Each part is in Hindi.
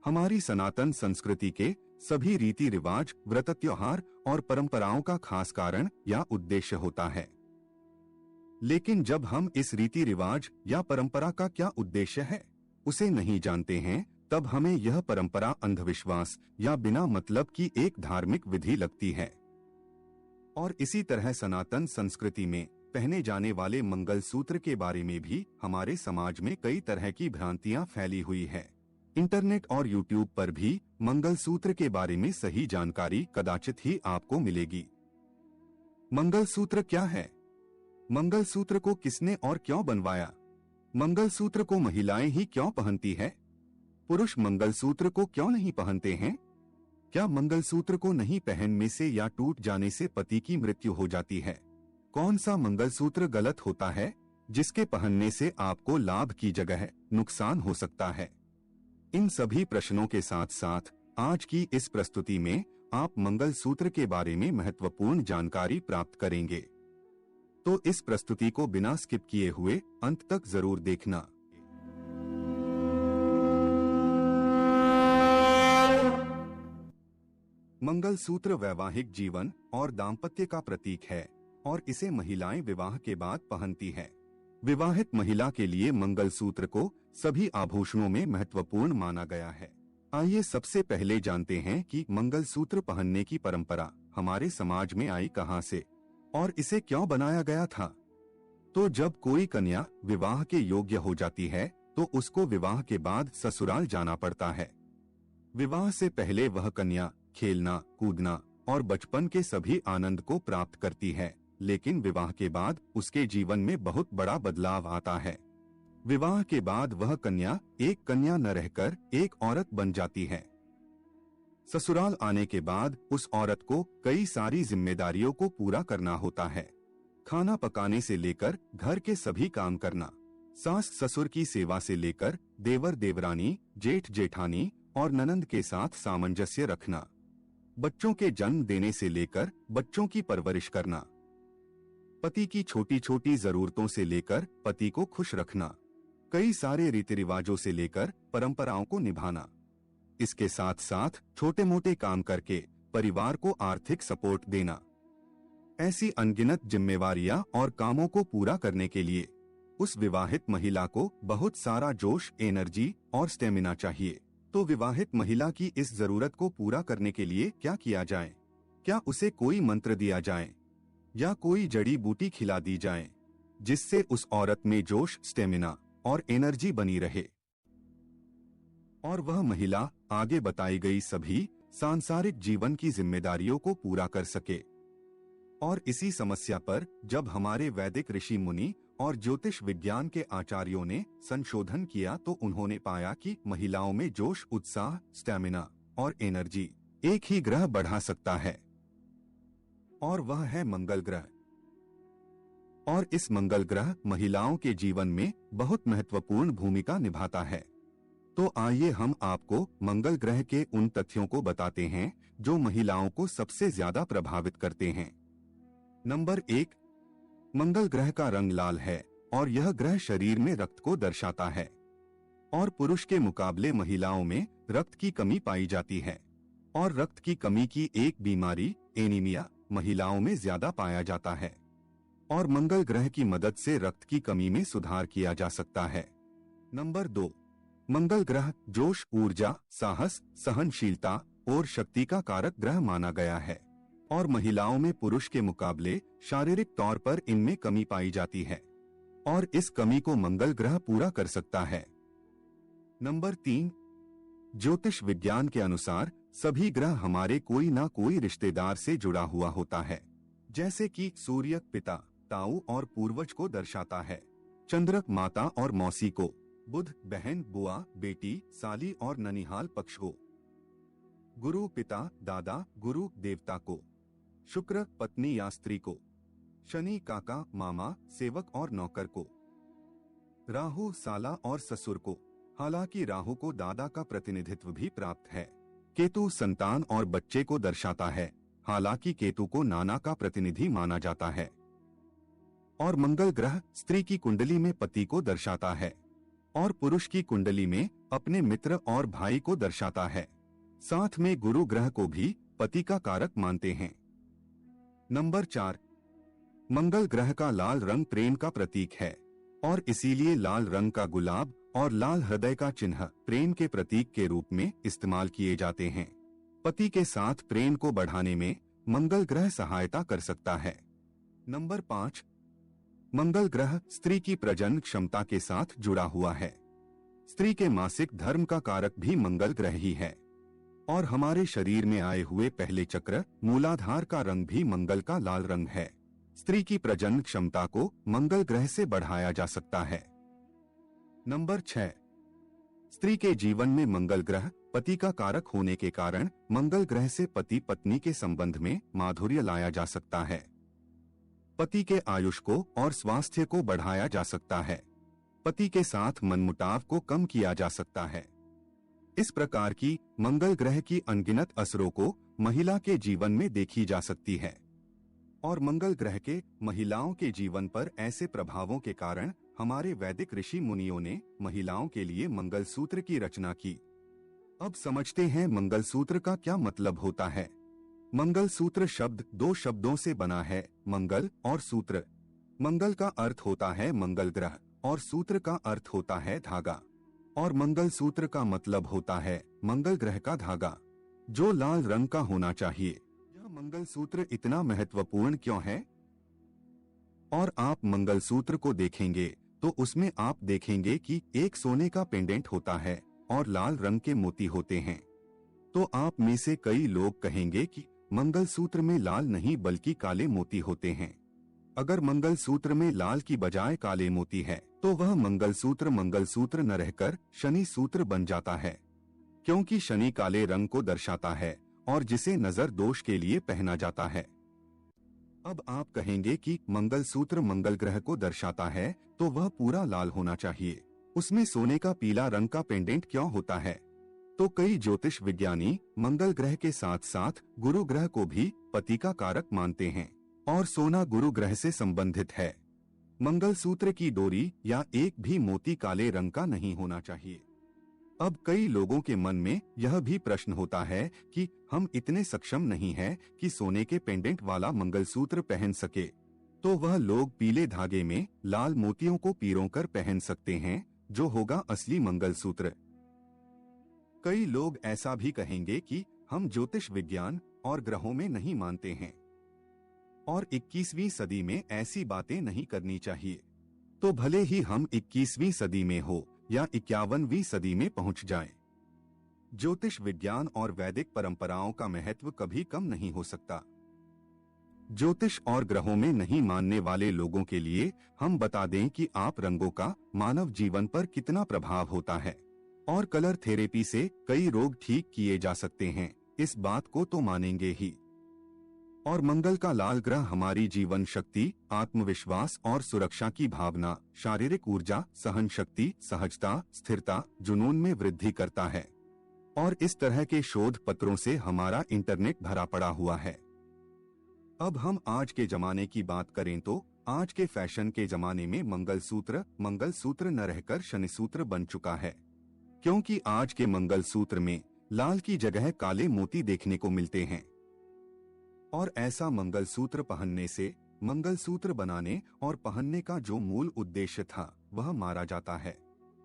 हमारी सनातन संस्कृति के सभी रीति रिवाज, व्रत, त्योहार और परंपराओं का खास कारण या उद्देश्य होता है। लेकिन जब हम इस रीति रिवाज या परंपरा का क्या उद्देश्य है उसे नहीं जानते हैं, तब हमें यह परंपरा अंधविश्वास या बिना मतलब की एक धार्मिक विधि लगती है। और इसी तरह सनातन संस्कृति में पहने जाने वाले मंगलसूत्र के बारे में भी हमारे समाज में कई तरह की भ्रांतियां फैली हुई है। इंटरनेट और यूट्यूब पर भी मंगलसूत्र के बारे में सही जानकारी कदाचित ही आपको मिलेगी। मंगलसूत्र क्या है? मंगलसूत्र को किसने और क्यों बनवाया? मंगलसूत्र को महिलाएं ही क्यों पहनती है? पुरुष मंगलसूत्र को क्यों नहीं पहनते हैं? क्या मंगलसूत्र को नहीं पहनने से या टूट जाने से पति की मृत्यु हो जाती है? कौन सा मंगलसूत्र गलत होता है जिसके पहनने से आपको लाभ की जगह नुकसान हो सकता है? इन सभी प्रश्नों के साथ साथ आज की इस प्रस्तुति में आप मंगलसूत्र के बारे में महत्वपूर्ण जानकारी प्राप्त करेंगे। तो इस प्रस्तुति को बिना स्किप किए हुए अंत तक जरूर देखना। मंगलसूत्र वैवाहिक जीवन और दाम्पत्य का प्रतीक है और इसे महिलाएं विवाह के बाद पहनती हैं। विवाहित महिला के लिए मंगलसूत्र को सभी आभूषणों में महत्वपूर्ण माना गया है। आइए सबसे पहले जानते हैं कि मंगलसूत्र पहनने की परंपरा हमारे समाज में आई कहां से और इसे क्यों बनाया गया था। तो जब कोई कन्या विवाह के योग्य हो जाती है तो उसको विवाह के बाद ससुराल जाना पड़ता है। विवाह से पहले वह कन्या खेलना, कूदना और बचपन के सभी आनंद को प्राप्त करती है, लेकिन विवाह के बाद उसके जीवन में बहुत बड़ा बदलाव आता है। विवाह के बाद वह कन्या एक कन्या न रहकर एक औरत बन जाती है। ससुराल आने के बाद उस औरत को कई सारी जिम्मेदारियों को पूरा करना होता है। खाना पकाने से लेकर घर के सभी काम करना, सास ससुर की सेवा से लेकर देवर देवरानी, जेठ जेठानी और ननंद के साथ सामंजस्य रखना, बच्चों के जन्म देने से लेकर बच्चों की परवरिश करना, पति की छोटी छोटी जरूरतों से लेकर पति को खुश रखना, कई सारे रीति रिवाजों से लेकर परंपराओं को निभाना। इसके साथ साथ छोटे मोटे काम करके परिवार को आर्थिक सपोर्ट देना। ऐसी अनगिनत जिम्मेवारियां और कामों को पूरा करने के लिए उस विवाहित महिला को बहुत सारा जोश, एनर्जी और स्टेमिना चाहिए। तो विवाहित महिला की इस जरूरत को पूरा करने के लिए क्या किया जाए? क्या उसे कोई मंत्र दिया जाए या कोई जड़ी बूटी खिला दी जाए जिससे उस औरत में जोश, स्टेमिना और एनर्जी बनी रहे और वह महिला आगे बताई गई सभी सांसारिक जीवन की जिम्मेदारियों को पूरा कर सके। और इसी समस्या पर जब हमारे वैदिक ऋषि मुनि और ज्योतिष विज्ञान के आचार्यों ने संशोधन किया तो उन्होंने पाया कि महिलाओं में जोश, उत्साह, स्टैमिना और एनर्जी एक ही ग्रह बढ़ा सकता है और वह है मंगल ग्रह। और इस मंगल ग्रह महिलाओं के जीवन में बहुत महत्वपूर्ण भूमिका निभाता है। तो आइए हम आपको मंगल ग्रह के उन तथ्यों को बताते हैं जो महिलाओं को सबसे ज्यादा प्रभावित करते हैं। नंबर 1, मंगल ग्रह का रंग लाल है और यह ग्रह शरीर में रक्त को दर्शाता है और पुरुष के मुकाबले महिलाओं में रक्त की कमी पाई जाती है और रक्त की कमी की एक बीमारी एनीमिया महिलाओं में ज्यादा पाया जाता है और मंगल ग्रह की मदद से रक्त की कमी में सुधार किया जा सकता है। नंबर 2, मंगल ग्रह जोश, ऊर्जा, साहस, सहनशीलता और शक्ति का कारक ग्रह माना गया है और महिलाओं में पुरुष के मुकाबले शारीरिक तौर पर इनमें कमी पाई जाती है और इस कमी को मंगल ग्रह पूरा कर सकता है। नंबर 3, ज्योतिष विज्ञान के अनुसार सभी ग्रह हमारे कोई ना कोई रिश्तेदार से जुड़ा हुआ होता है, जैसे कि सूर्य पिता, ताऊ और पूर्वज को दर्शाता है, चंद्र माता और मौसी को, बुध बहन, बुआ, बेटी, साली और ननिहाल पक्ष को, गुरु पिता, दादा, गुरु देवता को, शुक्र पत्नी या स्त्री को, शनि काका, मामा, सेवक और नौकर को, राहु साला और ससुर को। हालांकि राहु को दादा का प्रतिनिधित्व भी प्राप्त है। केतु संतान और बच्चे को दर्शाता है, हालांकि केतु को नाना का प्रतिनिधि माना जाता है। और मंगल ग्रह स्त्री की कुंडली में पति को दर्शाता है। और पुरुष की कुंडली में अपने मित्र और भाई को दर्शाता है। साथ में गुरु ग्रह को भी पति का कारक मानते हैं। नंबर 4, मंगल ग्रह का लाल रंग प्रेम का प्रतीक है और इसीलिए लाल रंग का गुलाब और लाल हृदय का चिन्ह प्रेम के प्रतीक के रूप में इस्तेमाल किए जाते हैं। पति के साथ प्रेम को बढ़ाने में मंगल ग्रह सहायता कर सकता है। नंबर 5, मंगल ग्रह स्त्री की प्रजनन क्षमता के साथ जुड़ा हुआ है। स्त्री के मासिक धर्म का कारक भी मंगल ग्रह ही है और हमारे शरीर में आए हुए पहले चक्र मूलाधार का रंग भी मंगल का लाल रंग है। स्त्री की प्रजनन क्षमता को मंगल ग्रह से बढ़ाया जा सकता है। नंबर 6, स्त्री के जीवन में मंगल ग्रह पति का कारक होने के कारण मंगल ग्रह से पति पत्नी के संबंध में माधुर्य लाया जा सकता है। पति के आयुष को और स्वास्थ्य को बढ़ाया जा सकता है। पति के साथ मनमुटाव को कम किया जा सकता है। इस प्रकार की मंगल ग्रह की अनगिनत असरों को महिला के जीवन में देखी जा सकती है और मंगल ग्रह के महिलाओं के जीवन पर ऐसे प्रभावों के कारण हमारे वैदिक ऋषि मुनियों ने महिलाओं के लिए मंगलसूत्र की रचना की। अब समझते हैं मंगलसूत्र का क्या मतलब होता है। मंगलसूत्र शब्द 2 शब्दों से बना है, मंगल और सूत्र। मंगल का अर्थ होता है मंगल ग्रह और सूत्र का अर्थ होता है धागा और मंगलसूत्र का मतलब होता है मंगल ग्रह का धागा जो लाल रंग का होना चाहिए। यह मंगलसूत्र इतना महत्वपूर्ण क्यों है? और आप मंगलसूत्र को देखेंगे तो उसमें आप देखेंगे कि एक सोने का पेंडेंट होता है और लाल रंग के मोती होते हैं। तो आप में से कई लोग कहेंगे कि मंगलसूत्र में लाल नहीं बल्कि काले मोती होते हैं। अगर मंगलसूत्र में लाल की बजाय काले मोती है तो वह मंगलसूत्र न रहकर शनि सूत्र बन जाता है, क्योंकि शनि काले रंग को दर्शाता है और जिसे नजर दोष के लिए पहना जाता है। अब आप कहेंगे कि मंगलसूत्र मंगल ग्रह को दर्शाता है तो वह पूरा लाल होना चाहिए, उसमें सोने का पीला रंग का पेंडेंट क्यों होता है? तो कई ज्योतिष विज्ञानी मंगल ग्रह के साथ साथ गुरु ग्रह को भी पति का कारक मानते हैं और सोना गुरु ग्रह से संबंधित है। मंगलसूत्र की डोरी या एक भी मोती काले रंग का नहीं होना चाहिए। अब कई लोगों के मन में यह भी प्रश्न होता है कि हम इतने सक्षम नहीं हैं कि सोने के पेंडेंट वाला मंगलसूत्र पहन सके, तो वह लोग पीले धागे में लाल मोतियों को पिरो कर पहन सकते हैं जो होगा असली मंगलसूत्र। कई लोग ऐसा भी कहेंगे कि हम ज्योतिष विज्ञान और ग्रहों में नहीं मानते हैं और 21वीं सदी में ऐसी बातें नहीं करनी चाहिए। तो भले ही हम 21वीं सदी में हो या 51वीं सदी में पहुंच जाएं, ज्योतिष विज्ञान और वैदिक परंपराओं का महत्व कभी कम नहीं हो सकता। ज्योतिष और ग्रहों में नहीं मानने वाले लोगों के लिए हम बता दें कि आप रंगों का मानव जीवन पर कितना प्रभाव होता है और कलर थेरेपी से कई रोग ठीक किए जा सकते हैं, इस बात को तो मानेंगे ही। और मंगल का लाल ग्रह हमारी जीवन शक्ति, आत्मविश्वास और सुरक्षा की भावना, शारीरिक ऊर्जा, सहन शक्ति, सहजता, स्थिरता, जुनून में वृद्धि करता है और इस तरह के शोध पत्रों से हमारा इंटरनेट भरा पड़ा हुआ है। अब हम आज के जमाने की बात करें तो आज के फैशन के जमाने में मंगलसूत्र न रहकर शनिसूत्र बन चुका है, क्योंकि आज के मंगलसूत्र में लाल की जगह काले मोती देखने को मिलते हैं और ऐसा मंगलसूत्र पहनने से मंगलसूत्र बनाने और पहनने का जो मूल उद्देश्य था वह मारा जाता है।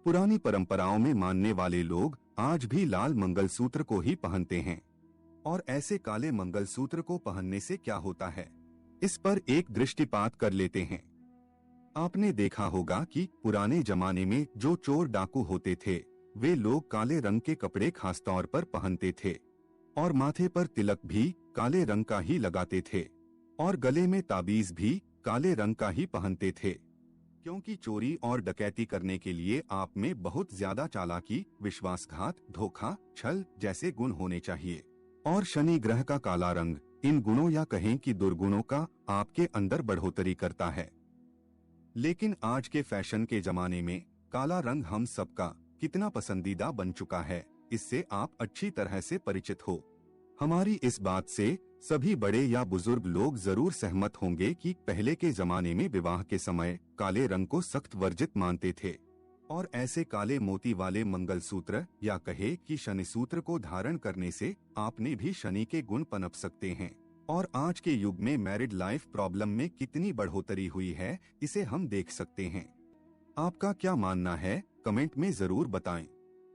पुरानी परंपराओं में मानने वाले लोग आज भी लाल मंगलसूत्र को ही पहनते हैं और ऐसे काले मंगलसूत्र को पहनने से क्या होता है, इस पर एक दृष्टिपात कर लेते हैं। आपने देखा होगा कि पुराने जमाने में जो चोर डाकू होते थे वे लोग काले रंग के कपड़े खास तौर पर पहनते थे और माथे पर तिलक भी काले रंग का ही लगाते थे और गले में ताबीज भी काले रंग का ही पहनते थे, क्योंकि चोरी और डकैती करने के लिए आप में बहुत ज्यादा चालाकी, विश्वासघात, धोखा, छल जैसे गुण होने चाहिए। और शनि ग्रह का काला रंग इन गुणों या कहें कि दुर्गुणों का आपके अंदर बढ़ोतरी करता है। लेकिन आज के फैशन के जमाने में काला रंग हम सबका कितना पसंदीदा बन चुका है, इससे आप अच्छी तरह से परिचित हो। हमारी इस बात से सभी बड़े या बुजुर्ग लोग जरूर सहमत होंगे कि पहले के जमाने में विवाह के समय काले रंग को सख्त वर्जित मानते थे और ऐसे काले मोती वाले मंगलसूत्र या कहे कि शनि सूत्र को धारण करने से आपने भी शनि के गुण पनप सकते हैं। और आज के युग में मैरिड लाइफ प्रॉब्लम में कितनी बढ़ोतरी हुई है, इसे हम देख सकते हैं। आपका क्या मानना है, कमेंट में जरूर बताएं।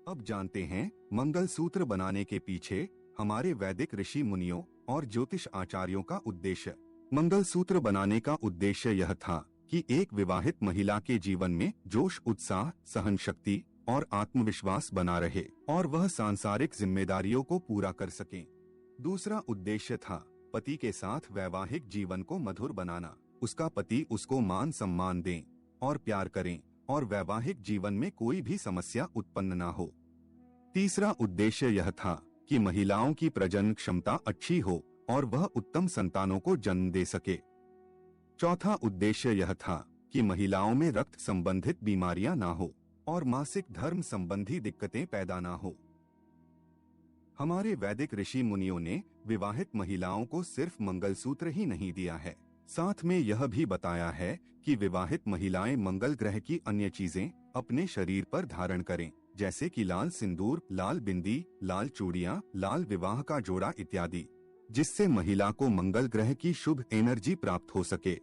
अब जानते हैं मंगलसूत्र बनाने के पीछे हमारे वैदिक ऋषि मुनियों और ज्योतिष आचार्यों का उद्देश्य। मंगलसूत्र बनाने का उद्देश्य यह था कि एक विवाहित महिला के जीवन में जोश, उत्साह, सहन शक्ति और आत्मविश्वास बना रहे और वह सांसारिक जिम्मेदारियों को पूरा कर सके। दूसरा उद्देश्य था पति के साथ वैवाहिक जीवन को मधुर बनाना, उसका पति उसको मान सम्मान दें और प्यार करें और वैवाहिक जीवन में कोई भी समस्या उत्पन्न न हो। तीसरा उद्देश्य यह था कि महिलाओं की प्रजनन क्षमता अच्छी हो और वह उत्तम संतानों को जन्म दे सके। चौथा उद्देश्य यह था कि महिलाओं में रक्त संबंधित बीमारियां ना हो और मासिक धर्म संबंधी दिक्कतें पैदा ना हो। हमारे वैदिक ऋषि मुनियों ने विवाहित महिलाओं को सिर्फ मंगलसूत्र ही नहीं दिया है, साथ में यह भी बताया है कि विवाहित महिलाएं मंगल ग्रह की अन्य चीजें अपने शरीर पर धारण करें, जैसे कि लाल सिंदूर, लाल बिंदी, लाल चूड़ियां, लाल विवाह का जोड़ा इत्यादि, जिससे महिला को मंगल ग्रह की शुभ एनर्जी प्राप्त हो सके।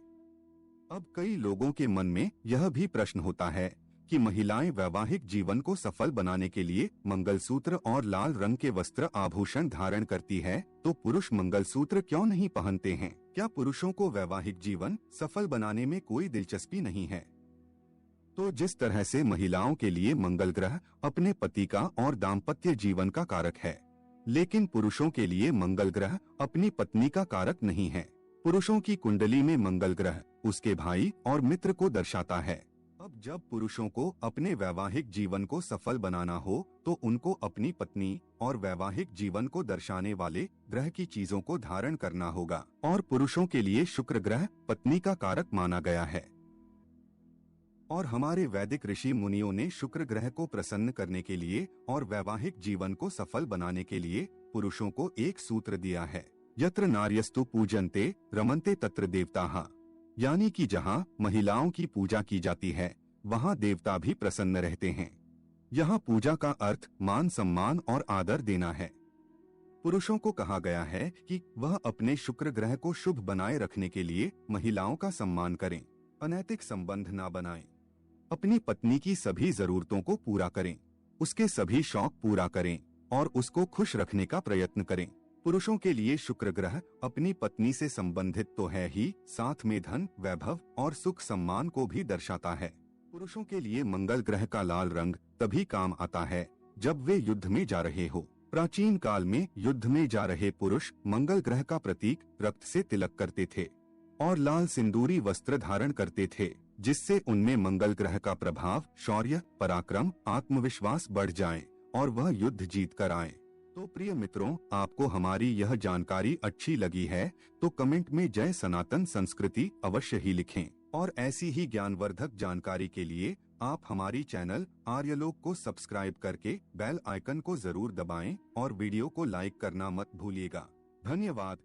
अब कई लोगों के मन में यह भी प्रश्न होता है कि महिलाएं वैवाहिक जीवन को सफल बनाने के लिए मंगलसूत्र और लाल रंग के वस्त्र आभूषण धारण करती है, तो पुरुष मंगलसूत्र क्यों नहीं पहनते हैं? क्या पुरुषों को वैवाहिक जीवन सफल बनाने में कोई दिलचस्पी नहीं है? तो जिस तरह से महिलाओं के लिए मंगल ग्रह अपने पति का और दाम्पत्य जीवन का कारक है, लेकिन पुरुषों के लिए मंगल ग्रह अपनी पत्नी का कारक नहीं है। पुरुषों की कुंडली में मंगल ग्रह उसके भाई और मित्र को दर्शाता है। अब जब पुरुषों को अपने वैवाहिक जीवन को सफल बनाना हो तो उनको अपनी पत्नी और वैवाहिक जीवन को दर्शाने वाले ग्रह की चीजों को धारण करना होगा और पुरुषों के लिए शुक्र ग्रह पत्नी का कारक माना गया है। और हमारे वैदिक ऋषि मुनियों ने शुक्र ग्रह को प्रसन्न करने के लिए और वैवाहिक जीवन को सफल बनाने के लिए पुरुषों को एक सूत्र दिया है, यत्र नार्यस्तु पूजन्ते रमन्ते तत्र देवताः, यानी कि जहाँ महिलाओं की पूजा की जाती है वहाँ देवता भी प्रसन्न रहते हैं। यहाँ पूजा का अर्थ मान सम्मान और आदर देना है। पुरुषों को कहा गया है कि वह अपने शुक्र ग्रह को शुभ बनाए रखने के लिए महिलाओं का सम्मान करें, अनैतिक संबंध न बनाएं, अपनी पत्नी की सभी जरूरतों को पूरा करें, उसके सभी शौक पूरा करें और उसको खुश रखने का प्रयत्न करें। पुरुषों के लिए शुक्र ग्रह अपनी पत्नी से संबंधित तो है ही, साथ में धन, वैभव और सुख सम्मान को भी दर्शाता है। पुरुषों के लिए मंगल ग्रह का लाल रंग तभी काम आता है जब वे युद्ध में जा रहे हो। प्राचीन काल में युद्ध में जा रहे पुरुष मंगल ग्रह का प्रतीक रक्त से तिलक करते थे और लाल सिंदूरी वस्त्र धारण करते थे, जिससे उनमें मंगल ग्रह का प्रभाव, शौर्य, पराक्रम, आत्मविश्वास बढ़ जाए और वह युद्ध जीत कर आए। तो प्रिय मित्रों, आपको हमारी यह जानकारी अच्छी लगी है तो कमेंट में जय सनातन संस्कृति अवश्य ही लिखें और ऐसी ही ज्ञानवर्धक जानकारी के लिए आप हमारी चैनल आर्यलोक को सब्सक्राइब करके बेल आइकन को जरूर दबाएं और वीडियो को लाइक करना मत भूलिएगा। धन्यवाद।